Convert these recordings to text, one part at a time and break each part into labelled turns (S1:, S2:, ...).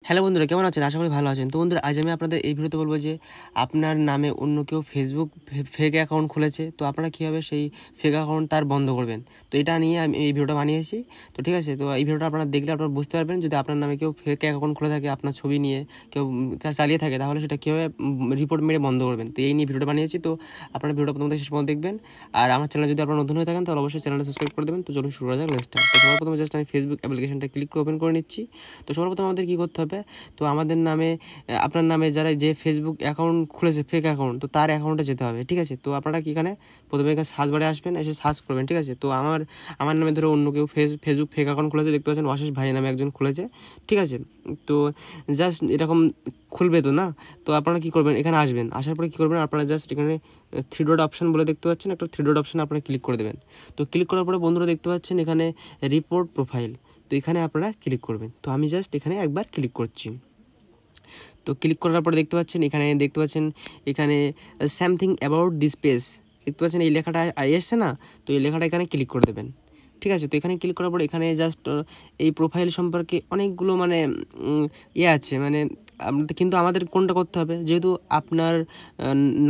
S1: Hello বন্ধুরা, কেমন আছেন? আশা করি ভালো আছেন। তো বন্ধুরা, আজ আমি আপনাদের এই ভিডিওতে বলবো যে আপনার নামে অন্য কেউ ফেসবুক ফেক অ্যাকাউন্ট খুলেছে, তো আপনারা কীভাবে সেই ফেক অ্যাকাউন্ট তার বন্ধ করবেন। তো এটা নিয়ে আমি এই ভিডিওটা বানিয়েছি। তো ঠিক আছে, তো এই ভিডিওটা আপনারা দেখলে আপনারা বুঝতে পারবেন, যদি আপনার নামে কেউ ফেক অ্যাকাউন্ট খুলে থাকে, আপনার ছবি নিয়ে কেউ চালিয়ে থাকে, তাহলে সেটা কীভাবে রিপোর্ট মেরে বন্ধ করবেন। তো এই নিয়ে ভিডিওটা বানিয়েছি। তো আপনারা ভিডিওটা প্রথমে শেষ পর্যন্ত দেখবেন। আর আমার চ্যানেল যদি আপনারা নতুন হয়ে থাকেন, তাহলে অবশ্যই চ্যানেলটা সাবস্ক্রাইব করে দেবেন। তো চলুন শুরু করা যাক লেসটা। তো সবার প্রথমে জাস্ট আমি ফেসবুক অ্যাপ্লিকেশনটা ক্লিক করে ওপেন করে নিচ্ছি। তো সবার প্রথমে আমাদের কী করতে হবে, তো আমাদের নামে আপনার নামে যারা যে ফেসবুক অ্যাকাউন্ট খুলেছে ফেক অ্যাকাউন্ট, তো তার অ্যাকাউন্টে যেতে হবে। ঠিক আছে, তো আপনারা কি এখানে প্রথমে এখানে সার্চ বারে আসবেন, এসে সার্চ করবেন। ঠিক আছে, তো আমার নামে ধরো অন্য কেউ ফেসবুক ফেক অ্যাকাউন্ট খুলেছে, দেখতে পাচ্ছেন অশেষ ভাই নামে একজন খুলেছে। ঠিক আছে, তো জাস্ট এরকম খুলবে তো না, তো আপনারা কী করবেন, এখানে আসবেন। আসার পরে কী করবেন, আপনারা জাস্ট এখানে 3 ডট অপশান বলে দেখতে পাচ্ছেন, একটা 3 ডট অপশান আপনারা ক্লিক করে দেবেন। তো ক্লিক করার পরে বন্ধুরা দেখতে পাচ্ছেন এখানে রিপোর্ট প্রোফাইল, তো এখানে আপনারা ক্লিক করবেন। তো আমি জাস্ট এখানে একবার ক্লিক করছি। তো ক্লিক করার পরে দেখতে পাচ্ছেন এখানে সামথিং অ্যাবাউট দিস পেজ, দেখতে পাচ্ছেন এই লেখাটা এসছে না, তো এই লেখাটা এখানে ক্লিক করে দেবেন। ঠিক আছে, তো এখানে ক্লিক করার পর এখানে জাস্ট এই প্রোফাইল সম্পর্কে অনেকগুলো মানে আছে, মানে কিন্তু আমাদের কোনটা করতে হবে, যেহেতু আপনার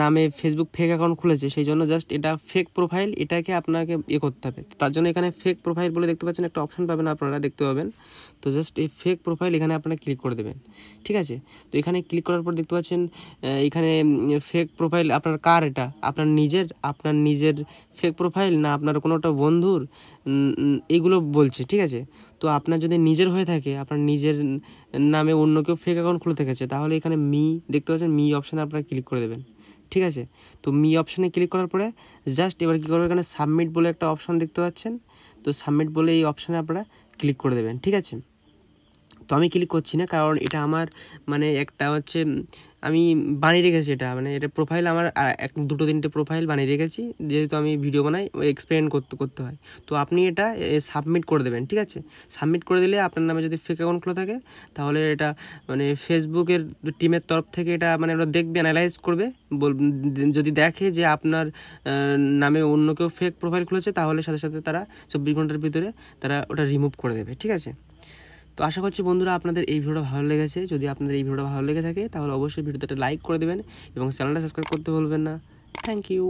S1: নামে ফেসবুক ফেক অ্যাকাউন্ট খুলেছে, সেই জন্য জাস্ট এটা ফেক প্রোফাইল, এটাকে আপনাকে করতে হবে। তার জন্য এখানে ফেক প্রোফাইল বলে দেখতে পাচ্ছেন একটা অপশান পাবেন, আপনারা দেখতে পাবেন। তো জাস্ট এই ফেক প্রোফাইল এখানে আপনারা ক্লিক করে দেবেন। ঠিক আছে, তো এখানে ক্লিক করার পর দেখতে পাচ্ছেন এখানে ফেক প্রোফাইল আপনার কার, এটা আপনার নিজের ফেক প্রোফাইল না আপনার কোনো একটা বন্ধুর, এইগুলো বলছে। ঠিক আছে, তো আপনার যদি নিজের হয়ে থাকে, আপনার নিজের নামে অন্য কেউ ফেক অ্যাকাউন্ট খুলে থেকেছে, তাহলে এখানে দেখতে পাচ্ছেন মি অপশানে আপনারা ক্লিক করে দেবেন। ঠিক আছে, তো মি অপশানে ক্লিক করার পরে জাস্ট এবার কী করবেন, এখানে সাবমিট বলে একটা অপশান দেখতে পাচ্ছেন, তো সাবমিট বলে এই অপশানে আপনারা ক্লিক করে দেবেন। ঠিক আছে, তো আমি ক্লিক করছি না, কারণ এটা আমার মানে একটা হচ্ছে আমি বানিয়ে রেখেছি, এটা মানে এটা প্রোফাইল আমার 2-3টে প্রোফাইল বানিয়ে রেখেছি, যেহেতু আমি ভিডিও বানাই এক্সপ্লেন করতে হয়। তো আপনি এটা সাবমিট করে দেবেন। ঠিক আছে, সাবমিট করে দিলে আপনার নামে যদি ফেক অ্যাকাউন্ট খোলা থাকে, তাহলে এটা মানে ফেসবুকের টিমের তরফ থেকে এটা মানে ওরা দেখবে, অ্যানালাইজ করবে, যদি দেখে যে আপনার নামে অন্য কেউ ফেক প্রোফাইল খুলেছে, তাহলে সাথে সাথে তারা 24 ঘন্টার ভিতরে তারা ওটা রিমুভ করে দেবে। ঠিক আছে, তো আশা করছি বন্ধুরা আপনাদের এই ভিডিওটা ভালো লেগেছে। যদি আপনাদের এই ভিডিওটা ভালো লেগে থাকে, তাহলে অবশ্যই ভিডিওতে একটা লাইক করে দেবেন এবং চ্যানেলটা সাবস্ক্রাইব করতে ভুলবেন না। Thank you.